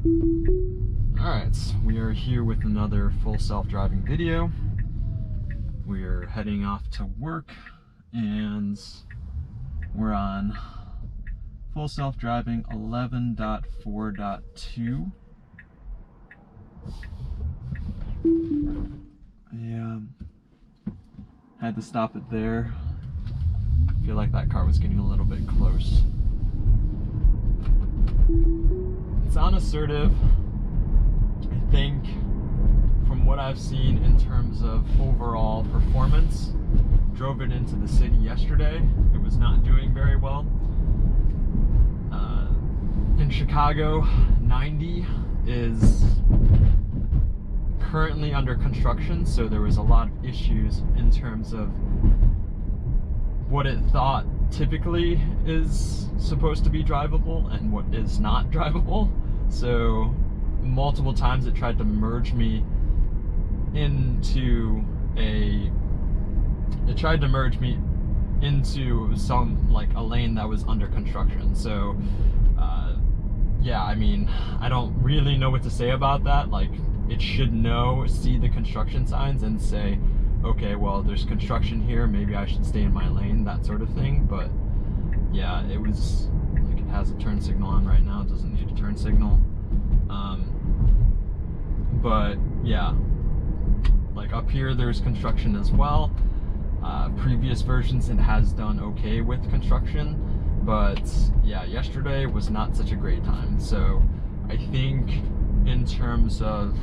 Alright, we are here with another full self-driving video. We are heading off to work and we're on full self-driving 11.4.2. Yeah, had to stop it there. I feel like that car was getting a little bit close. It's unassertive. I think from what I've seen in terms of overall performance, drove it into the city yesterday. It was not doing very well. In Chicago, 90 is currently under construction, so there was a lot of issues in terms of what it thought typically is supposed to be drivable and what is not drivable. So multiple times it tried to merge me into some like a lane that was under construction. So yeah, I mean, I don't really know what to say about that. Like, it should see the construction signs and say, okay, well, there's construction here, maybe I should stay in my lane, that sort of thing. But yeah, it was like, it has a turn signal on right now, it doesn't need a turn signal. But yeah, like up here there's construction as well. Previous versions it has done okay with construction, but yeah, yesterday was not such a great time. So I think in terms of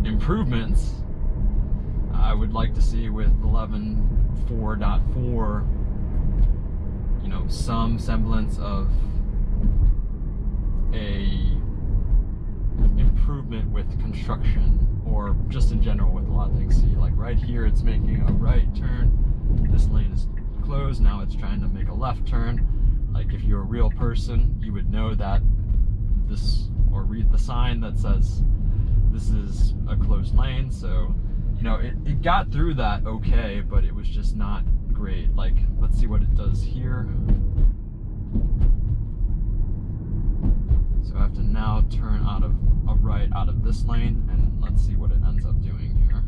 improvements, I would like to see with 11.4.4, you know, some semblance of a improvement with construction, or just in general with a lot of things. See, like right here it's making a right turn, this lane is closed, now it's trying to make a left turn. Like, if you're a real person, you would know that this, or read the sign that says this is a closed lane. So, you know, it got through that okay, but it was just not great. Like, let's see what it does here. So I have to now turn out of a right out of this lane, and let's see what it ends up doing here.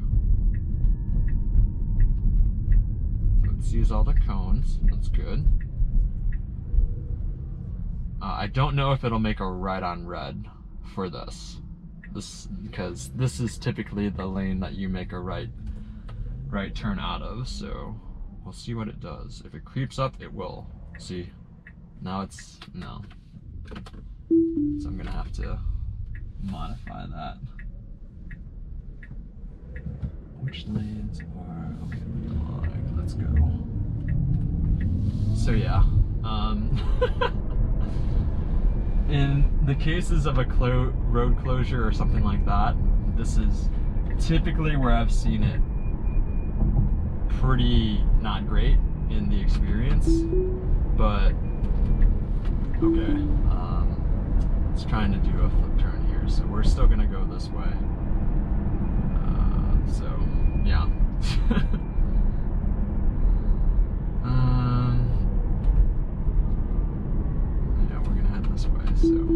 So it sees all the cones, that's good. I don't know if it'll make a right on red for this, because this is typically the lane that you make a right turn out of. So we'll see what it does. If it creeps up, it will. See, now it's no. So I'm gonna have to modify that. Which lanes are okay? Let's go. So yeah, in the cases of a road closure or something like that, this is typically where I've seen it pretty not great in the experience. But okay, it's trying to do a flip turn here, so we're still gonna go this way. So yeah. Yeah, we're gonna head this way, so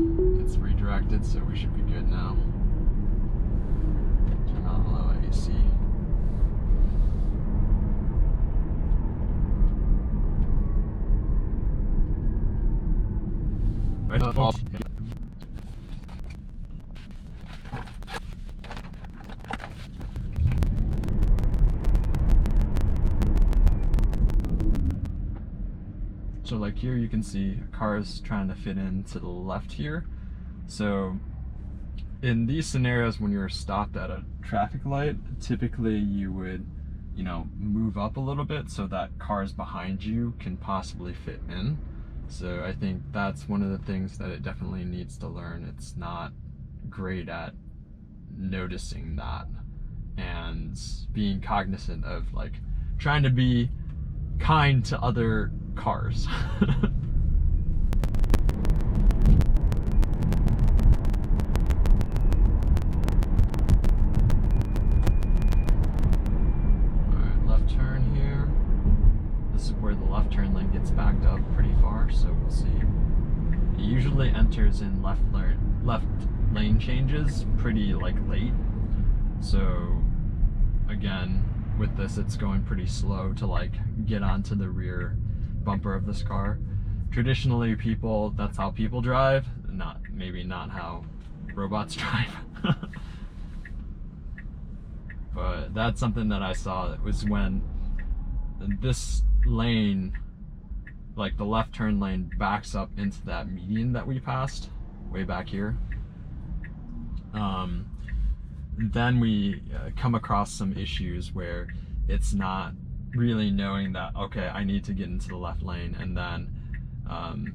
it's redirected, so we should be good now. Turn on low AC. So like here you can see cars trying to fit in to the left here. So in these scenarios, when you're stopped at a traffic light, typically you would, you know, move up a little bit so that cars behind you can possibly fit in. So I think that's one of the things that it definitely needs to learn. It's not great at noticing that and being cognizant of, like, trying to be kind to other cars. Alright, left turn here. This is where the left turn lane gets backed up pretty far, so we'll see. It usually enters factors in left lane changes pretty like late. So again, with this, it's going pretty slow to like get onto the rear bumper of this car. Traditionally, that's how people drive, maybe not how robots drive. But that's something that I saw. It was when this lane, like the left turn lane, backs up into that median that we passed way back here. Then we come across some issues where it's not really knowing that, okay, I need to get into the left lane, and then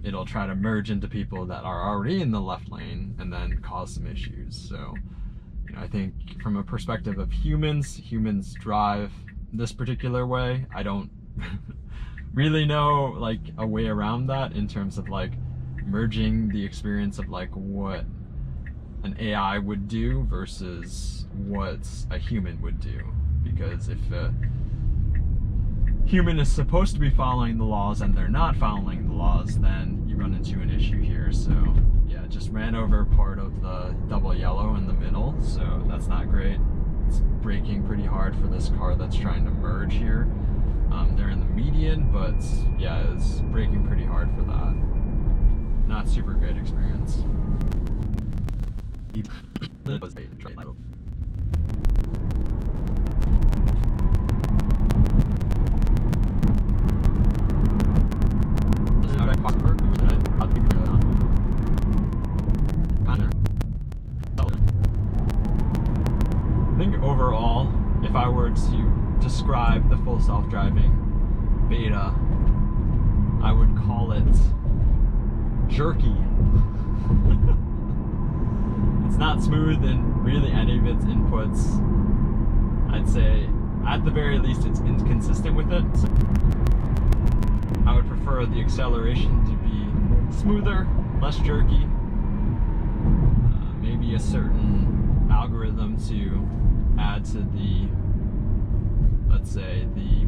it'll try to merge into people that are already in the left lane and then cause some issues. So, you know, I think from a perspective of humans drive this particular way. I don't really know like a way around that in terms of like merging the experience of like what an AI would do versus what a human would do. Because if a human is supposed to be following the laws and they're not following the laws, then you run into an issue here. So yeah, just ran over part of the double yellow in the middle, so that's not great. It's braking pretty hard for this car that's trying to merge here. They're in the median, but yeah, it's braking pretty hard for that. Not super great experience. I think overall, if I were to describe the full self-driving beta, I would call it jerky. It's not smooth in really any of its inputs. I'd say at the very least it's inconsistent with it. So I would prefer the acceleration to be smoother, less jerky. Maybe a certain algorithm to add to the, let's say, the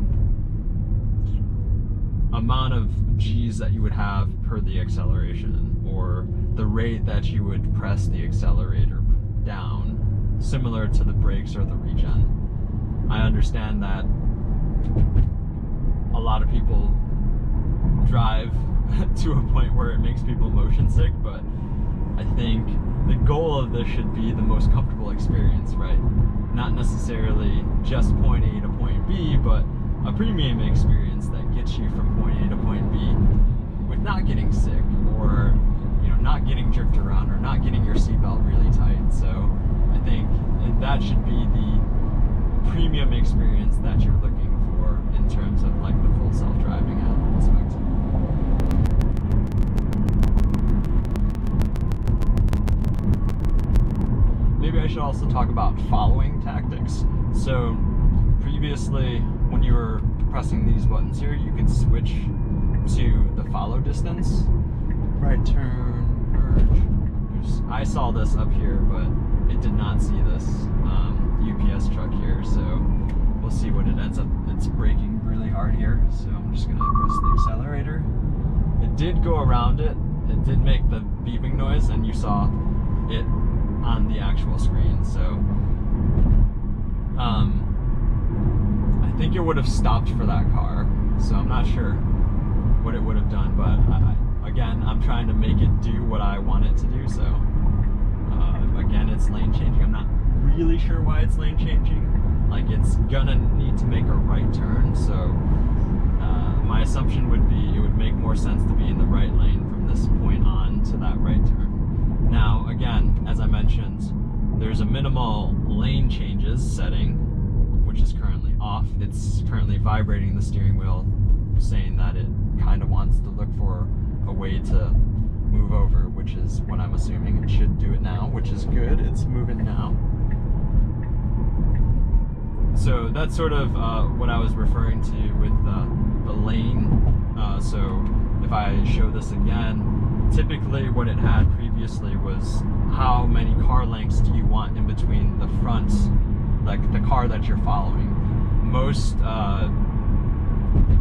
amount of G's that you would have per the acceleration, or the rate that you would press the accelerator down, similar to the brakes or the regen. I understand that a lot of people drive to a point where it makes people motion sick, but I think the goal of this should be the most comfortable experience, right? Not necessarily just point A to point B, but a premium experience that gets you from point A to point B with not getting sick, or not getting jerked around, or not getting your seatbelt really tight. So I think that should be the premium experience that you're looking for in terms of like the full self-driving aspect. Maybe I should also talk about following tactics. So previously, when you were pressing these buttons here, you could switch to the follow distance. Right turn, merge. I saw this up here, but it did not see this UPS truck here, so we'll see what it ends up. It's braking really hard here, so I'm just gonna press the accelerator. It did go around it. It did make the beeping noise, and you saw it on the actual screen. So I think it would have stopped for that car, so I'm not sure what it would have done, but again, I'm trying to make it do what I want it to do. So again, it's lane changing. I'm not really sure why it's lane changing. Like, it's gonna need to make a right turn, so my assumption would be it would make more sense to be in the right lane from this point on to that right turn. Now, again, as I mentioned, there's a minimal lane changes setting, which is currently off. It's currently vibrating the steering wheel, saying that it kind of wants to look for a way to move over, which is what I'm assuming. It should do it now, which is good. It's moving now. So that's sort of what I was referring to with the lane. So if I show this again, typically what it had previously was how many car lengths do you want in between the front, like the car that you're following. Most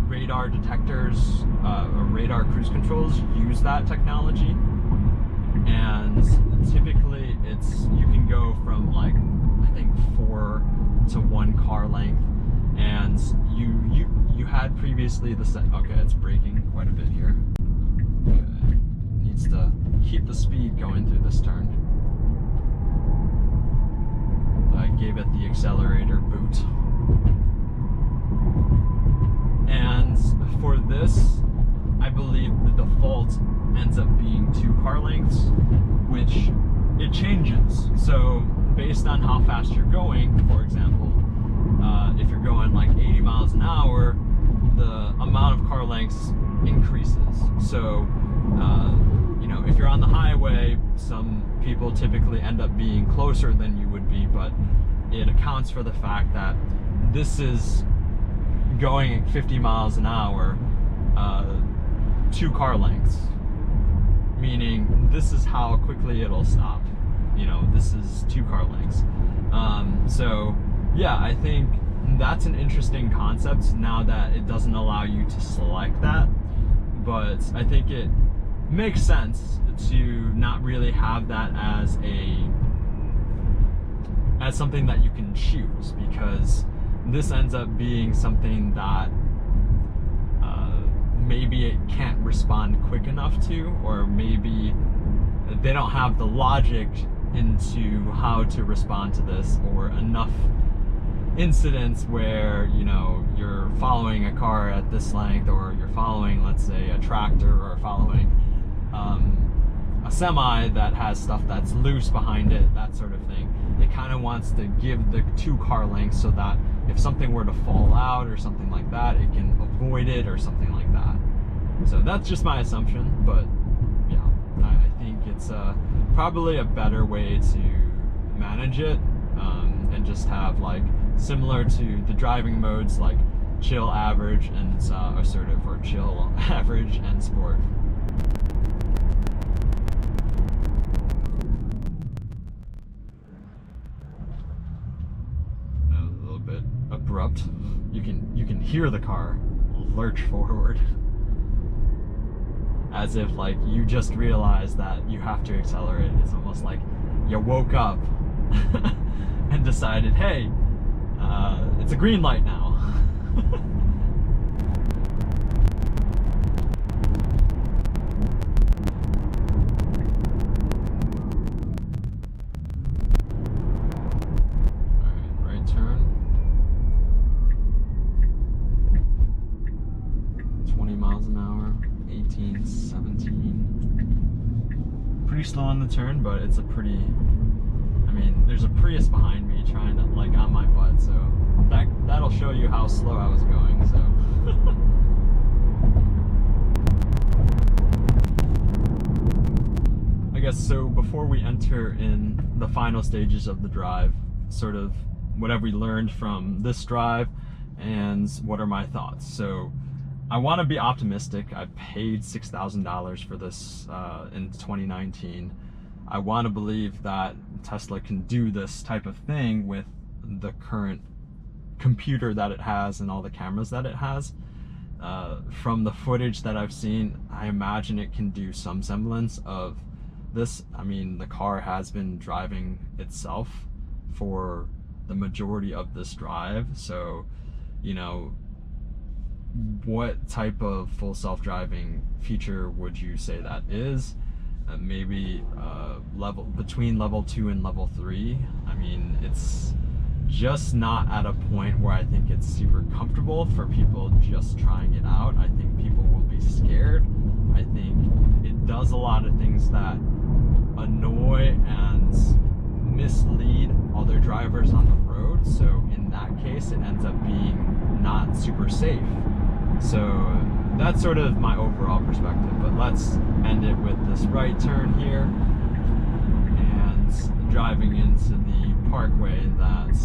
radar detectors or radar cruise controls use that technology, and typically you can go from like, I think 4 to 1 car length, and you had previously the set. Okay, it's braking quite a bit here. Okay. Needs to keep the speed going through this turn. I gave it the accelerator boot. And for this, I believe the default ends up being 2 car lengths, which it changes. So based on how fast you're going, for example, if you're going like 80 miles an hour, the amount of car lengths increases. So, you know, if you're on the highway, some people typically end up being closer than you would be, but it accounts for the fact that this is going at 50 miles an hour, 2 car lengths, meaning this is how quickly it'll stop. You know, this is 2 car lengths. So yeah, I think that's an interesting concept now that it doesn't allow you to select that, but I think it makes sense to not really have that as something that you can choose, because this ends up being something that maybe it can't respond quick enough to, or maybe they don't have the logic into how to respond to this, or enough incidents where, you know, you're following a car at this length, or you're following, let's say, a tractor, or following a semi that has stuff that's loose behind it, that sort of thing. It kind of wants to give the 2 car lengths so that if something were to fall out or something like that, it can avoid it or something like that. So that's just my assumption, but yeah, I think it's probably a better way to manage it, and just have like similar to the driving modes like chill, average, and assertive, or chill, average, and sport. A little bit abrupt. You can hear the car lurch forward, as if like you just realized that you have to accelerate. It's almost like you woke up and decided, hey, it's a green light now. Alright, right turn. 20 miles an hour, 18, 17. Pretty slow on the turn, but it's a pretty, I mean, there's a Prius behind me trying to, like, on my butt, so that'll show you how slow I was going, so. I guess, so before we enter in the final stages of the drive, sort of what have we learned from this drive and what are my thoughts? So I want to be optimistic. I paid $6,000 for this in 2019. I want to believe that Tesla can do this type of thing with the current computer that it has and all the cameras that it has. From the footage that I've seen, I imagine it can do some semblance of this. I mean, the car has been driving itself for the majority of this drive, so, you know, what type of full self-driving feature would you say that is? Maybe between level 2 and level 3. I mean, it's just not at a point where I think it's super comfortable for people just trying it out. I think people will be scared. I think it does a lot of things that annoy and mislead other drivers on the road. So in that case, it ends up being not super safe. So that's sort of my overall perspective, but let's end it with this right turn here and driving into the parkway that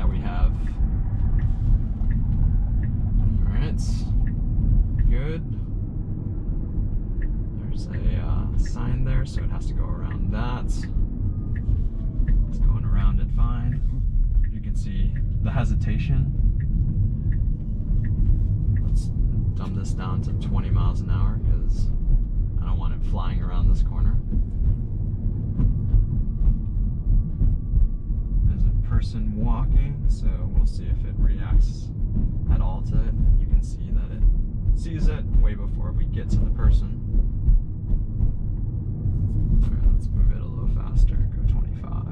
we have. All right, good. There's a sign there, so it has to go around that. It's going around it fine. You can see the hesitation. Let's dumb this down to 20 miles an hour because I don't want it flying around this corner. person walking, so we'll see if it reacts at all to it. You can see that it sees it way before we get to the person. Alright, let's move it a little faster, go 25.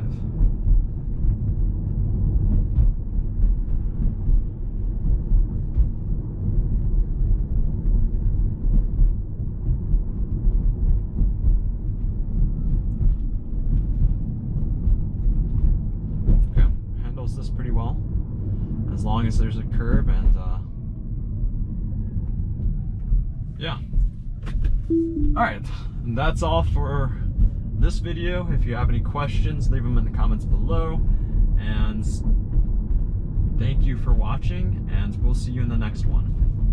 This pretty well, as long as there's a curb, and yeah. Alright, that's all for this video. If you have any questions, leave them in the comments below, and thank you for watching, and we'll see you in the next one.